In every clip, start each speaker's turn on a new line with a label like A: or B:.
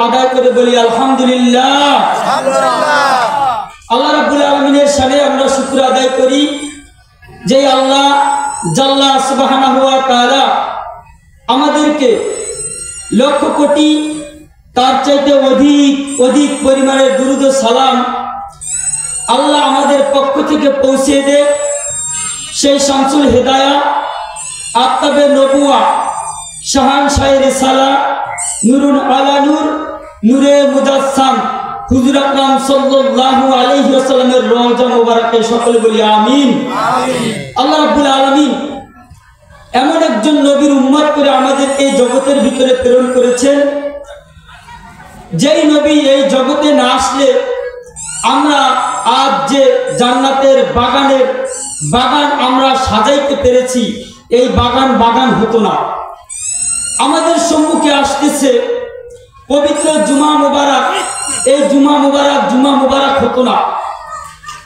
A: আদায় করে বলি আলহামদুলিল্লাহ। আল্লাহ রাব্বুল আলামিনের শানে আমরা শুকর আদায় করি যে আল্লাহ জাল্লা সুবহানাহু ওয়া তাআলা আমাদেরকে লক্ষ কোটি তার চাইতে অধিক পরিমাণের দুরূদ ও সালাম আল্লাহ আমাদের পক্ষ থেকে পৌঁছে দেয়। সেই শামসুল হেদায়া আত্তাবে নবুয়া শাহান শাহে রিসালা নুরুন আলা নূর নূরে মুজাসসাম হুজুর আকরাম সাল্লাল্লাহু আলাইহি ওয়াসাল্লামের রওজা মুবারকে সকলে বলি আমিন। আল্লাহ রাব্বুল আলামিন এমন একজন নবীর উম্মত করে আমাদের এই জগতের ভিতরে প্রেরণ করেছেন, যেই নবী এই জগতে না আসলে আমরা আজ যে জান্নাতের বাগান আমরা সাজাইতে পেরেছি, এই বাগান হতো না। আমাদের সম্মুখে আসতেছে পবিত্র জুমা মুবারক, এই জুমা মুবারক হতো না।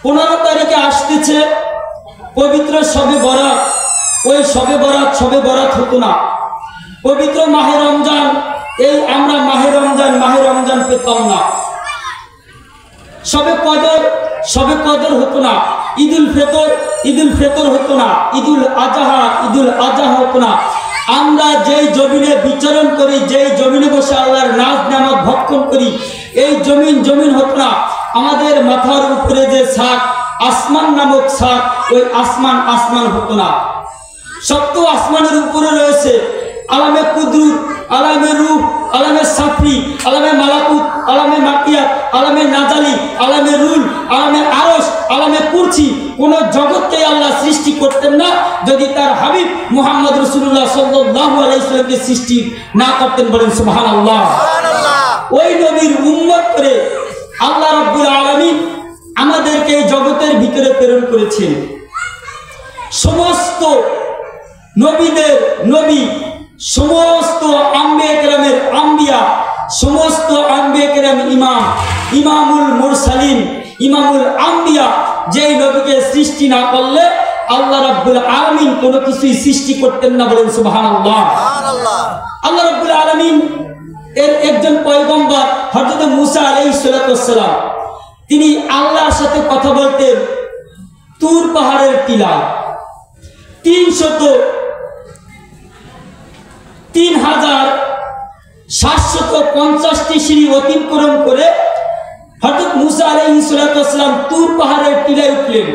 A: 15 তারিখে আসতেছে পবিত্র শবে বরাত, ওই শবে বরাত হতো না। পবিত্র মাহে রমজান, এই আমরা মাহে রমজান পেতাম না। শবে কদর হতো না। ঈদুল ফিতর হতো না। ঈদুল আজহা হতো না। আমরা যেই জমিনে বিচরণ করি, যেই জমিনে বসে আল্লাহর নাজ নেয়ামত ভক্ষণ করি, এই জমিন হতো না। আমাদের মাথার উপরে যে ছাদ, আসমান নামক ছাদ, ওই আসমান হতো না। সপ্ত আসমানের উপরে রয়েছে আলামে কুদরত, আলামে রূহ, আলামে সাফরি, আলামে মালাকুত, আলামে মাকিয়াত, আলামে নাজালি, আলামে রুল, আলামে আরশ, আলামে কুরসি। কোন জগৎকে আল্লাহ সৃষ্টি করতেন না যদি তার হাবিব মুহাম্মদ রাসূলুল্লাহ সাল্লাল্লাহু আলাইহি ওয়াসাল্লামকে সৃষ্টি না করতেন। বলেন সুবহানাল্লাহ। ওই নবীর উম্মত করে আল্লাহ রাব্বুল আলামিন আমাদেরকে এই জগতের ভিতরে প্রেরণ করেছেন। সমস্ত নবীদের নবী, সমস্ত আম্বিয়া কেরামের আম্বিয়া, সমস্ত আম্বিয়া কেরাম ইমামুল মুরসালিন, ইমামুল আম্বিয়া, যেই নবীকে সৃষ্টি না করলে আল্লাহ রাব্বুল আলামিন কোনো কিছুই সৃষ্টি করতেন না। বলেন সুবহানাল্লাহ। আল্লাহ রাব্বুল আলামিন এর একজন পয়গম্বর হযরত মুসা আলাইহিস সালাতু ওয়াস সালাম, তিনি আল্লাহর সাথে কথা বলতেন তুর পাহাড়ের টিলায়। 3750টি সিঁড়ি অতিক্রম করে হযরত মুসা আলাইহিস সালাতু ওয়াস সালাম তুর পাহাড়ের টিলায় উঠলেন।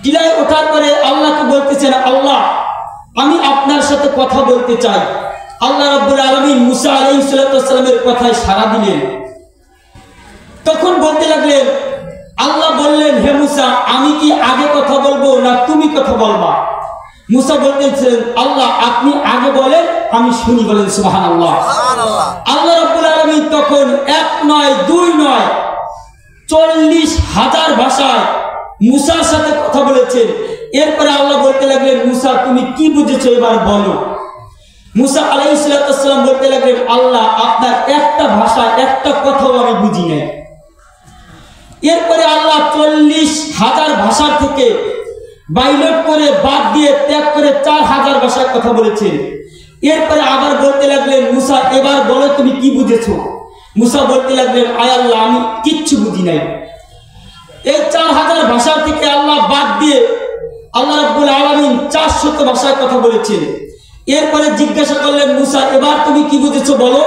A: টিলায় ওঠার পরে আল্লাহকে বলতেছেন, আল্লাহ আমি আপনার সাথে কথা বলতে চাই। আল্লাহ রাব্বুল আলামিন মুসা আলাইহিস সালাতু ওয়াস সালামের কথায় সাড়া দিলেন। তখন বলতে লাগলেন, আল্লাহ বললেন, হে মুসা আমি কি আগে কথা বলবো না তুমি কথা বলবা? মুসা বলতেছেন, আল্লাহ আপনি আগে বলেন, আমি শুনি। বলেন সুবহানাল্লাহ। আল্লাহ রাব্বুল আলামিন তখন 1 নয় 2 নয় 40,000 ভাষায় মুসার সাথে কথা বলেছেন। এরপরে আল্লাহ বলতে লাগলেন, মুসা তুমি কি বুঝেছো এবার বলো। মুসা আলাইহিস সালাম বলতে লাগলেন, আল্লাহ আপনার একটা ভাষা একটা কথাও আমি বুঝি নাই। এরপরে আল্লাহ 40,000 ভাষার থেকে বাইলট করে বাদ দিয়ে ত্যাগ করে 4000 ভাষায় কথা বলেছেন। এরপরে আবার বলতে লাগলেন, মুসা এবার বলো তুমি কি বুঝেছো। মুসা বলতে লাগলেন, আয় আল্লাহ আমি কিচ্ছু বুঝি নাই। এই 4000 ভাষার থেকে আল্লাহ বাদ দিয়ে আল্লাহ রাব্বুল আলামিন 400 ভাষায় কথা বলেছেন। এরপরে জিজ্ঞাসা করলেন, মুসা এবার তুমি কি বুঝেছো বলো।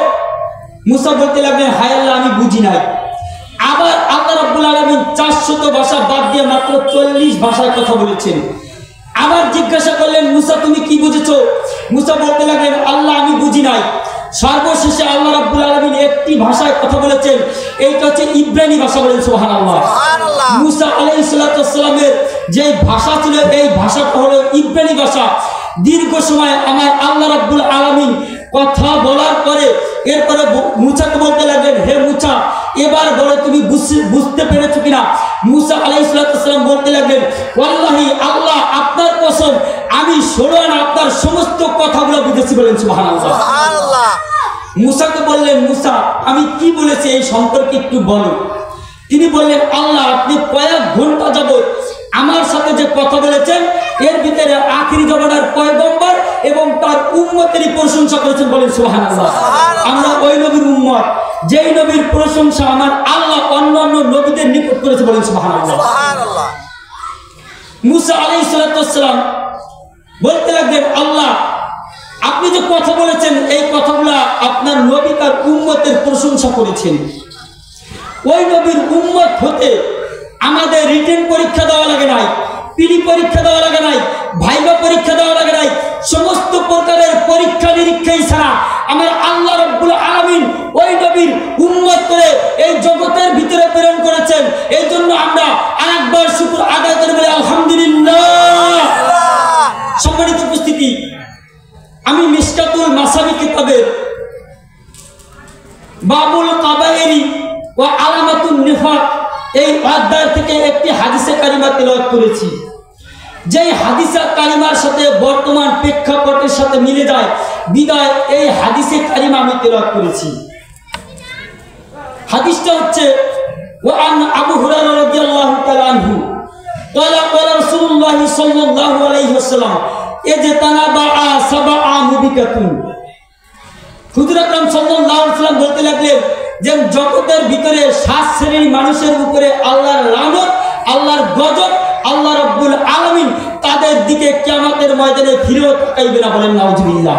A: মুসা বলতে লাগলেন, হায় আল্লাহ আমি বুঝি নাই। আবার আল্লাহ রাব্বুল আলামিন 400 ভাষা বাদ দিয়ে মাত্র 40 ভাষায় কথা বলেছেন। আবার জিজ্ঞাসা করলেন, মুসা তুমি কি বুঝেছো। মুসা বলতে লাগলেন, আল্লাহ আমি বুঝি নাই। সর্বশেষে আল্লাহ রাব্বুল আলামিন একটি ভাষায় কথা বলেছেন, এইটা হচ্ছে ইব্রানি ভাষা। বলেন সুবহানাল্লাহ। মুসা আলাইহিস সালামের যে ভাষা ছিল এই ভাষাটা হলো ইব্রানি ভাষা। দীর্ঘ সময় আমার আল্লাহ রাব্বুল আলামিন কথা বলার পরে এরপরে মুসাকে বলতে লাগলেন, হে মুসা এবার বলো তুমি বুঝতে পেরেছো কিনা। মুসা আলাইহিস সালাম বলতে লাগলেন, ওয়াল্লাহি আল্লাহ আপনার কসম আমি 16 আনা আপনার সমস্ত কথাগুলো বুঝেছি। বলেন সুবহানাল্লাহ। মুসাকে বললেন, মুসা আমি কি বলেছি এই সম্পর্কে একটু বলো। তিনি বললেন, আল্লাহ আপনি কয়েক ঘন্টা যাবত আমার সাথে যে কথা বলেছেন এর ভিতরে আখিরি জমানার পয়গম্বর এবং তার উম্মতেরই প্রশংসা করেছেন, বলেন সুবহানাল্লাহ। আমরা ওই নবীর উম্মত যেই নবীর প্রশংসা আমার আল্লাহ অন্যান্য নবীদের নিকট করেছে, বলেন সুবহানাল্লাহ। মুসা আলাইহিস সালাম বলতে লাগলেন, আল্লাহ আপনি যে কথা বলেছেন এই কথাগুলা আপনার নবী তার উম্মতের প্রশংসা করেছেন। ওই নবীর উম্মত হতে আমাদের রিটেন পরীক্ষা দেওয়া লাগে নাই, পিডি পরীক্ষা দেওয়া লাগে নাই, ভাইবা পরীক্ষা দেওয়া লাগে নাই। সমস্ত প্রকারের পরীক্ষা নিরীক্ষাই ছাড়া আমার আল্লাহ রাব্বুল আলামিন ওই নবীর উম্মত করে এই জগতের ভিতরে প্রেরণ করেছেন। এই জন্য আমরা আরেকবার শুকর আদায় করে বলি আলহামদুলিল্লাহ। সম্মানিত উপস্থিতি, আমি মিশকাতুল মাসাবি কিতাবের বাবুল কাবায়েরি ও আলামাতুন নিফাক এই অধ্যায় থেকে একটি হাদিসে কারিমা তেলাওয়াত করেছি। যেই হাদিসে কারিমার সাথে বর্তমান প্রেক্ষাপটের সাথে মিলে যায় বিদায় এই হাদিসে কারিমা আমি তেলাওয়াত করেছি। হাদিসটা হচ্ছে ওয়ান আবু হুরায়রা রাদিয়াল্লাহু তাআলা আনহু ক্বালা ক্বালা রাসূলুল্লাহ সাল্লাল্লাহু আলাইহি ওয়াসাল্লাম ইজতানাবা সাবআ মুবিকাতুন। হুজুর আকরাম সাল্লাল্লাহু আলাইহি ওয়াসাল্লাম বলতে লাগলেন যে জগতের ভিতরে 7 শ্রেণীর মানুষের উপরে আল্লাহর লানত, আল্লাহর গজব, আল্লাহ রাব্বুল আলামিন তাদের দিকে কিয়ামতের ময়দানে ফিরেও তাকাইবে না, বলেন নাউজুবিল্লাহ।